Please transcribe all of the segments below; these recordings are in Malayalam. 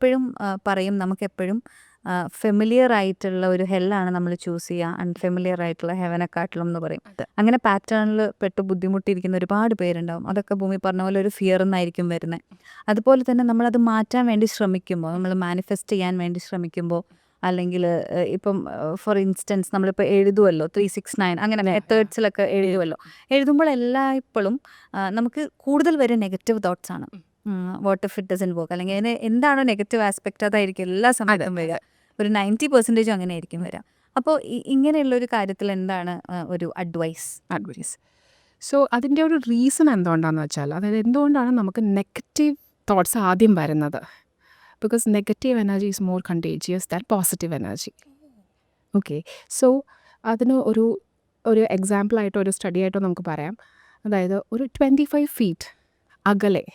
എപ്പോഴും പറയും നമുക്കെപ്പോഴും ഫെമിലിയർ ആയിട്ടുള്ള ഒരു ഹെല്ലാണ് നമ്മൾ ചൂസ് ചെയ്യുക അൺഫെമിലിയർ ആയിട്ടുള്ള ഹെവനെക്കാട്ടിലും എന്ന് പറയും. അങ്ങനെ പാറ്റേണിൽ പെട്ട് ബുദ്ധിമുട്ടിയിരിക്കുന്ന ഒരുപാട് പേരുണ്ടാവും. അതൊക്കെ ഭൂമി പറഞ്ഞ പോലെ ഒരു ഫിയർ എന്നായിരിക്കും വരുന്നത്. അതുപോലെ തന്നെ നമ്മളത് മാറ്റാൻ വേണ്ടി ശ്രമിക്കുമ്പോൾ, നമ്മൾ മാനിഫെസ്റ്റ് ചെയ്യാൻ വേണ്ടി ശ്രമിക്കുമ്പോൾ, അല്ലെങ്കിൽ ഇപ്പം ഫോർ ഇൻസ്റ്റൻസ് നമ്മളിപ്പോൾ എഴുതുമല്ലോ 369 അങ്ങനെ മെത്തേഡ്സിലൊക്കെ എഴുതുമല്ലോ. എഴുതുമ്പോൾ എല്ലായ്പ്പോഴും നമുക്ക് കൂടുതൽ വരെ നെഗറ്റീവ് തോട്ട്സ് ആണ്. What if it doesn't work, അല്ലെങ്കിൽ അതിന് എന്താണോ നെഗറ്റീവ് ആസ്പെക്റ്റ് അതായിരിക്കും എല്ലാ സമയത്തും വരിക. ഒരു 90% അങ്ങനെ ആയിരിക്കും വരാം. അപ്പോൾ ഇങ്ങനെയുള്ളൊരു കാര്യത്തിൽ എന്താണ് ഒരു അഡ്വൈസ്? സോ അതിൻ്റെ ഒരു റീസൺ എന്തുകൊണ്ടാണെന്ന് വെച്ചാൽ, അതായത് എന്തുകൊണ്ടാണ് നമുക്ക് നെഗറ്റീവ് തോട്ട്സ് ആദ്യം വരുന്നത്? Because negative energy is more contagious than positive energy. Okay, so അതിന് ഒരു എക്സാമ്പിളായിട്ടോ ഒരു സ്റ്റഡി ആയിട്ടോ നമുക്ക് പറയാം. അതായത് ഒരു 25 feet അകലെ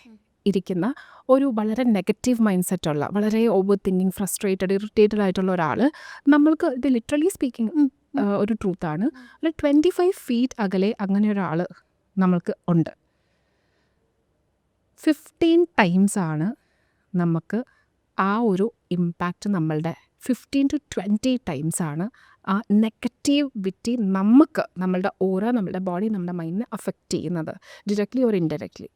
ഇരിക്കുന്ന ഒരു വളരെ നെഗറ്റീവ് മൈൻഡ് സെറ്റുള്ള, വളരെ ഓവർ തിങ്കിങ്, ഫ്രസ്ട്രേറ്റഡ്, ഇറിറ്റേറ്റഡ് ആയിട്ടുള്ള ഒരാൾ, നമ്മൾക്ക് ഇത് ലിറ്ററലി സ്പീക്കിംഗ് ഒരു ട്രൂത്താണ്, ഒരു 25 feet അകലെ അങ്ങനെ ഒരാൾ നമ്മൾക്ക് ഉണ്ട്. 15 times ആണ് നമുക്ക് ആ ഒരു ഇമ്പാക്റ്റ്, നമ്മളുടെ 15 to 20 times ആണ് ആ നെഗറ്റീവിറ്റി നമുക്ക് നമ്മളുടെ ഓറ, നമ്മുടെ ബോഡി, നമ്മുടെ മൈൻഡിനെ അഫക്റ്റ് ചെയ്യുന്നത്, ഡിറക്ട്ലി ഓർ ഇൻഡയറക്ട്ലി.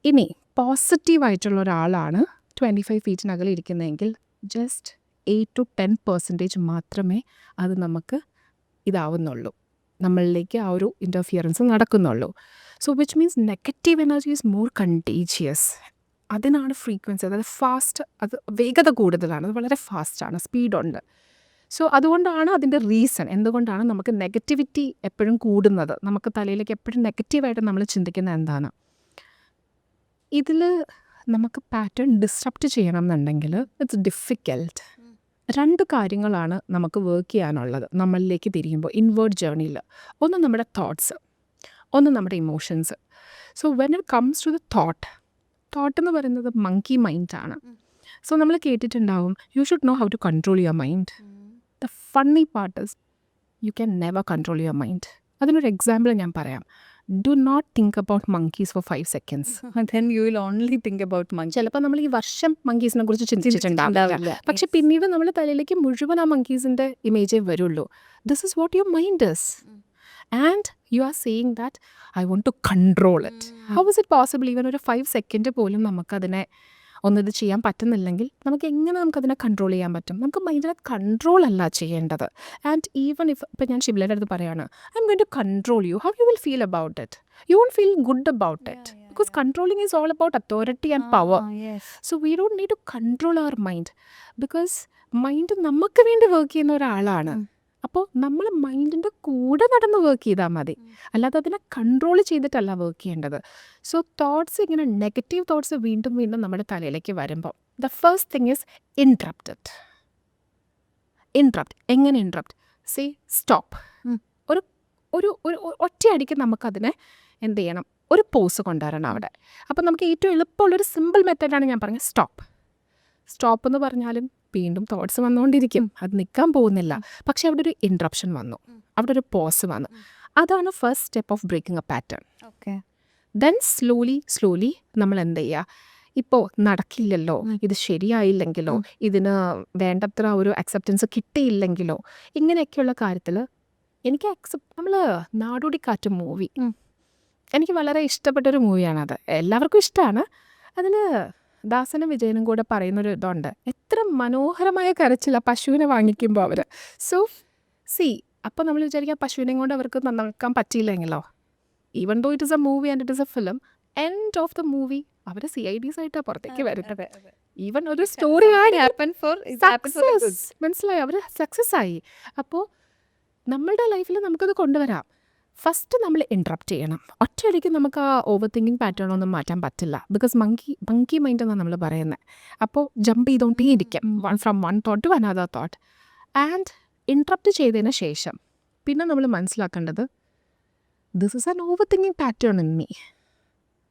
ഇനി പോസിറ്റീവായിട്ടുള്ള ഒരാളാണ് 25 feetനകലെ ഇരിക്കുന്നതെങ്കിൽ ജസ്റ്റ് 8 to 10% മാത്രമേ അത് നമുക്ക് ഇതാവുന്നുള്ളൂ, നമ്മളിലേക്ക് ആ ഒരു ഇൻ്റർഫിയറൻസ് നടക്കുന്നുള്ളൂ. So which means negative energy is more contagious. അതിനാണ് ഫ്രീക്വൻസി, അതായത് ഫാസ്റ്റ്, അത് വേഗത കൂടുതലാണ്, അത് വളരെ ഫാസ്റ്റാണ്, സ്പീഡുണ്ട്. സോ അതുകൊണ്ടാണ് അതിൻ്റെ റീസൺ, എന്തുകൊണ്ടാണ് നമുക്ക് നെഗറ്റിവിറ്റി എപ്പോഴും കൂടുന്നത്, നമുക്ക് തലയിലേക്ക് എപ്പോഴും നെഗറ്റീവായിട്ട് നമ്മൾ ചിന്തിക്കുന്നത് എന്താണ്. ഇതിൽ നമുക്ക് പാറ്റേൺ ഡിസ്റപ്റ്റ് ചെയ്യണം എന്നുണ്ടെങ്കിൽ ഇറ്റ്സ് ഡിഫിക്കൽട്ട്. 2 കാര്യങ്ങളാണ് നമുക്ക് വർക്ക് ചെയ്യാനുള്ളത് നമ്മളിലേക്ക് തിരിയുമ്പോൾ ഇൻവേർഡ് ജേർണിയിൽ. ഒന്ന് നമ്മുടെ തോട്ട്സ്, ഒന്ന് നമ്മുടെ emotions. So when it comes to the thought എന്ന് പറയുന്നത് മങ്കി മൈൻഡാണ്. സോ നമ്മൾ കേട്ടിട്ടുണ്ടാവും, you should know how to control your mind. The funny part is you can never control your mind. അതിനൊരു എക്സാമ്പിൾ ഞാൻ പറയാം. Do not think about monkeys for 5 seconds. then you will only think about monkeys. ചിലപ്പോൾ നമ്മൾ ഈ വർഷം മങ്കീസിനെ കുറിച്ച് ചിന്തിച്ചിട്ടുണ്ടാവില്ല, പക്ഷെ പിന്നീട് നമ്മൾ തലയിലേക്ക് മുഴുവൻ ആ മങ്കീസിൻ്റെ ഇമേജേ വരുള്ളൂ. This is what your mind is, and you are saying that I want to control it. How is it possible? Even ഒരു 5 seconds പോലും നമുക്കതിനെ ഒന്നിത് ചെയ്യാൻ പറ്റുന്നില്ലെങ്കിൽ നമുക്ക് എങ്ങനെ നമുക്കതിനെ കൺട്രോൾ ചെയ്യാൻ പറ്റും? നമുക്ക് മൈൻഡിനെ കൺട്രോൾ അല്ല ചെയ്യേണ്ടത്. ആൻഡ് ഈവൻ ഇപ്പം ഞാൻ ഷിബ്ലയുടെ അടുത്ത് പറയാണ്, I am going to control you, how you will feel about it? You won't feel good about it, because കൺട്രോളിങ് is all about authority and power. So we don't need to control our mind, because mind നമുക്ക് വേണ്ടി വർക്ക് ചെയ്യുന്ന ഒരാളാണ്. അപ്പോൾ നമ്മൾ മൈൻഡിൻ്റെ കൂടെ നടന്ന് വർക്ക് ചെയ്താൽ മതി, അല്ലാതെ അതിനെ കൺട്രോൾ ചെയ്തിട്ടല്ല വർക്ക് ചെയ്യേണ്ടത്. സോ തോട്ട്സ്, ഇങ്ങനെ നെഗറ്റീവ് തോട്ട്സ് വീണ്ടും വീണ്ടും നമ്മുടെ തലയിലേക്ക് വരുമ്പോൾ the first thing is interrupt. എങ്ങനെ ഇൻട്രപ്റ്റ്? Say stop. ഒരു ഒറ്റയടിക്ക് നമുക്കതിനെ എന്ത് ചെയ്യണം? ഒരു പോസ് കൊണ്ടുവരണം അവിടെ. അപ്പോൾ നമുക്ക് ഏറ്റവും എളുപ്പമുള്ളൊരു സിമ്പിൾ മെത്തേഡാണ് ഞാൻ പറഞ്ഞത്, സ്റ്റോപ്പ് എന്ന് പറഞ്ഞാലും വീണ്ടും തോട്ട്സ് വന്നുകൊണ്ടിരിക്കും, അത് നിൽക്കാൻ പോകുന്നില്ല. പക്ഷെ അവിടെ ഒരു ഇൻട്രപ്ഷൻ വന്നു, അവിടെ ഒരു പോസ് വന്നു. അതാണ് first step of breaking a pattern. Okay, then slowly നമ്മൾ എന്ത് ചെയ്യുക? ഇപ്പോൾ നടക്കില്ലല്ലോ, ഇത് ശരിയായില്ലെങ്കിലോ, ഇതിന് വേണ്ടത്ര ഒരു അക്സെപ്റ്റൻസ് കിട്ടിയില്ലെങ്കിലോ, ഇങ്ങനെയൊക്കെയുള്ള കാര്യത്തിൽ എനിക്ക് നമ്മൾ നാടോടിക്കാറ്റ് മൂവി എനിക്ക് വളരെ ഇഷ്ടപ്പെട്ടൊരു മൂവിയാണത്. എല്ലാവർക്കും ഇഷ്ടമാണ്. അതിൽ ദാസനും വിജയനും കൂടെ പറയുന്നൊരു ഇതുണ്ട്, എത്ര മനോഹരമായ കരച്ചില്ല പശുവിനെ വാങ്ങിക്കുമ്പോൾ അവർ. സോ അപ്പോൾ നമ്മൾ വിചാരിക്കുക പശുവിനെയും കൊണ്ട് അവർക്ക് നന്നാക്കാൻ പറ്റിയില്ലെങ്കിലോ. Even though it is a movie and it is a film, end of the movie അവർ CIDs ആയിട്ടാണ് പുറത്തേക്ക് വരുന്നത്. ഈവൻ ഒരു സ്റ്റോറി മനസ്സിലായി, അവർ സക്സസ് ആയി. അപ്പോൾ നമ്മളുടെ ലൈഫിൽ നമുക്കത് കൊണ്ടുവരാം. ഫസ്റ്റ് നമ്മൾ ഇൻട്രപ്റ്റ് ചെയ്യണം. ഒറ്റയടിക്ക് നമുക്ക് ആ ഓവർ തിങ്കിങ് പാറ്റേൺ ഒന്നും മാറ്റാൻ പറ്റില്ല, ബിക്കോസ് മങ്കി മൈൻഡ് എന്നാണ് നമ്മൾ പറയുന്നത്. അപ്പോൾ ജമ്പ് ചെയ്തുകൊണ്ടേ ഇരിക്കും, from one thought to another thought. And interrupt ചെയ്തതിന് ശേഷം പിന്നെ നമ്മൾ മനസ്സിലാക്കേണ്ടത്, this is an over thinking pattern in me.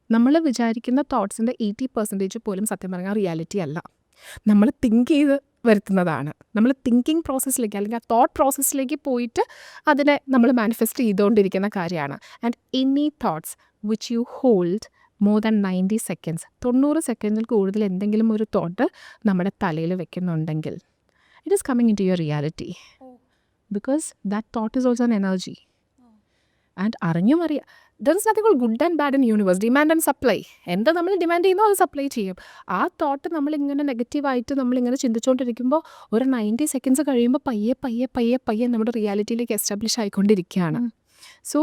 നമ്മൾ വിചാരിക്കുന്ന തോട്ട്സിൻ്റെ 80% പോലും സത്യം പറഞ്ഞാൽ റിയാലിറ്റി അല്ല, നമ്മൾ തിങ്ക് ചെയ്ത് വരുത്തുന്നതാണ്. നമ്മൾ തിങ്കിങ് പ്രോസസ്സിലേക്ക് അല്ലെങ്കിൽ ആ തോട്ട് പ്രോസസ്സിലേക്ക് പോയിട്ട് അതിനെ നമ്മൾ മാനിഫെസ്റ്റ് ചെയ്തുകൊണ്ടിരിക്കുന്ന കാര്യമാണ്. And any thoughts which you hold more than 90 seconds 90 സെക്കൻഡിൽ കൂടുതൽ എന്തെങ്കിലും ഒരു തോട്ട് നമ്മുടെ തലയിൽ വെക്കുന്നുണ്ടെങ്കിൽ it is coming in to your reality because that thought is also an energy and അറിഞ്ഞും അറിയാം there is nothing good and bad in universe demand and supply എന്താ നമ്മൾ ഡിമാൻഡ് ചെയ്യുന്നോ അത് സപ്ലൈ ചെയ്യും ആ തോട്ട് നമ്മളിങ്ങനെ നെഗറ്റീവായിട്ട് നമ്മളിങ്ങനെ ചിന്തിച്ചുകൊണ്ടിരിക്കുമ്പോൾ ഒരു 90 സെക്കൻഡ്സ് കഴിയുമ്പോൾ പയ്യെ നമ്മുടെ റിയാലിറ്റിയിലേക്ക് എസ്റ്റാബ്ലിഷ് ആയിക്കൊണ്ടിരിക്കുകയാണ് സോ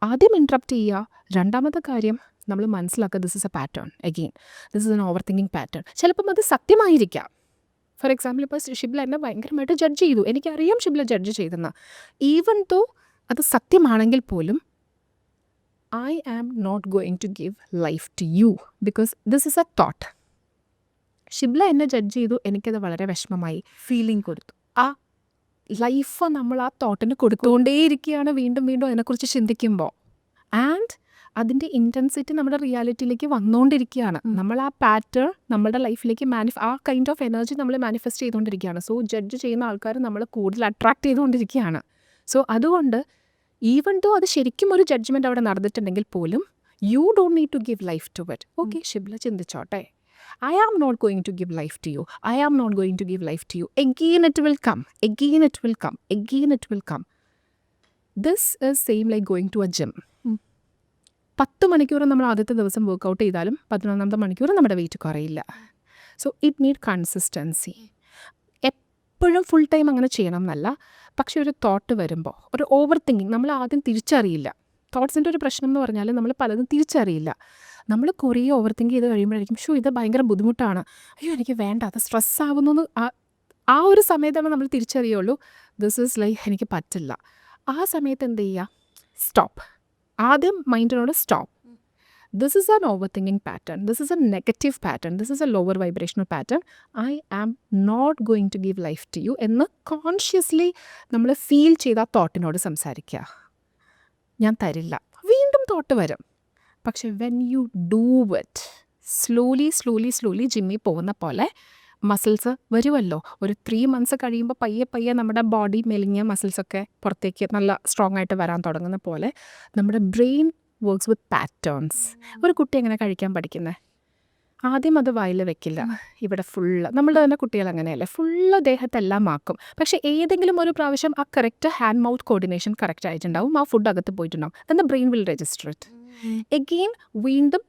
ആദ്യം ഇൻട്രപ്റ്റ് ചെയ്യുക രണ്ടാമത്തെ കാര്യം നമ്മൾ മനസ്സിലാക്കുക this is A pattern again this is an over thinking pattern ചിലപ്പം അത് സത്യമായിരിക്കാം ഫോർ എക്സാമ്പിൾ ഇപ്പോൾ ഷിബ്ല എന്നെ ഭയങ്കരമായിട്ട് ജഡ്ജ് ചെയ്തു എനിക്കറിയാം ഷിബ്ല ജഡ്ജ് ചെയ്തെന്ന് ഈവൻ ദോ അത് സത്യമാണെങ്കിൽ പോലും I am not going to give life to you because this is a thought. Shibla എന്നെ ജഡ്ജ് ചെയ്തു എനിക്കത് വളരെ വിഷമമായി ഫീലിംഗ് കൊടുത്തു ആ ലൈഫ് നമ്മൾ ആ തോട്ടിന് കൊടുത്തുകൊണ്ടേയിരിക്കുകയാണ് വീണ്ടും വീണ്ടും അതിനെക്കുറിച്ച് ചിന്തിക്കുമ്പോൾ ആൻഡ് അതിൻ്റെ ഇൻറ്റൻസിറ്റി നമ്മുടെ റിയാലിറ്റിയിലേക്ക് വന്നുകൊണ്ടിരിക്കുകയാണ് നമ്മൾ ആ പാറ്റേൺ നമ്മുടെ ലൈഫിലേക്ക് ആ കൈൻഡ് ഓഫ് എനർജി നമ്മൾ മാനിഫെസ്റ്റ് ചെയ്തുകൊണ്ടിരിക്കുകയാണ് സോ ജഡ്ജ് ചെയ്യുന്ന ആൾക്കാർ നമ്മൾ കൂടുതൽ അട്രാക്ട് ചെയ്തുകൊണ്ടിരിക്കുകയാണ് സോ അതുകൊണ്ട് ഈവൻ ദോ അത് ശരിക്കും ഒരു ജഡ്ജ്മെൻറ്റ് അവിടെ നടന്നിട്ടുണ്ടെങ്കിൽ പോലും you don't need to give life to it okay Shibla ചിന്തിച്ചോട്ടെ I am not going to give life to you I am not going to give life to you again it will come again it will come again it will come this is same like going to a gym 10 മണിക്കൂർ നമ്മൾ ആദ്യത്തെ ദിവസം വർക്കൗട്ട് ചെയ്താലും 11ാമത്തെ മണിക്കൂർ നമ്മുടെ വെയിറ്റ് കുറയില്ല സോ ഇറ്റ് നീഡ് കൺസിസ്റ്റൻസി എപ്പോഴും ഫുൾ ടൈം അങ്ങനെ ചെയ്യണം എന്നല്ല പക്ഷേ ഒരു തോട്ട് വരുമ്പോൾ ഒരു ഓവർ തിങ്കിങ് നമ്മൾ ആദ്യം തിരിച്ചറിയില്ല തോട്ട്സിൻ്റെ ഒരു പ്രശ്നം എന്ന് പറഞ്ഞാൽ നമ്മൾ പലതും തിരിച്ചറിയില്ല നമ്മൾ കുറേ ഓവർ തിങ്ക് ചെയ്ത് കഴിയുമ്പോഴായിരിക്കും ഇത് ഭയങ്കര ബുദ്ധിമുട്ടാണ് അയ്യോ എനിക്ക് വേണ്ട അത് സ്ട്രെസ് ആവുന്നു ആ ഒരു സമയത്താണ് നമ്മൾ തിരിച്ചറിയുള്ളൂ ദിസ് ഈസ് ലൈക്ക് എനിക്ക് പറ്റില്ല ആ സമയത്ത് എന്ത് ചെയ്യുക സ്റ്റോപ്പ് ആദ്യം മൈൻഡിനോട് stop this is an over thinking pattern this is a negative pattern this is a lower vibrational pattern I am not going to give life to you എന്ന് കോൺഷ്യസ്ലി നമ്മൾ ഫീൽ ചെയ്ത ആ തോട്ടിനോട് സംസാരിക്കുക ഞാൻ തരില്ല വീണ്ടും തോട്ട് വരും പക്ഷെ when you do it slowly ജിമ്മിൽ പോകുന്ന പോലെ മസിൽസ് വരുമല്ലോ ഒരു 3 months കഴിയുമ്പോൾ പയ്യെ നമ്മുടെ ബോഡി മെലിഞ്ഞ മസിൽസൊക്കെ പുറത്തേക്ക് നല്ല സ്ട്രോങ് ആയിട്ട് വരാൻ തുടങ്ങുന്ന പോലെ നമ്മുടെ ബ്രെയിൻ വർക്ക്സ് വിത്ത് പാറ്റേൺസ് ഒരു കുട്ടി എങ്ങനെ കഴിക്കാൻ പഠിക്കുന്നത് ആദ്യം അത് വായിൽ വെക്കില്ല ഇവിടെ ഫുള്ള് നമ്മളുടെ തന്നെ കുട്ടികൾ അങ്ങനെയല്ലേ ഫുള്ള് ദേഹത്തെല്ലാം ആക്കും പക്ഷേ ഏതെങ്കിലും ഒരു പ്രാവശ്യം ആ correct hand mouth coordination correct ആയിട്ടുണ്ടാവും ആ ഫുഡ് അകത്ത് പോയിട്ടുണ്ടാവും then the brain will register it again വീണ്ടും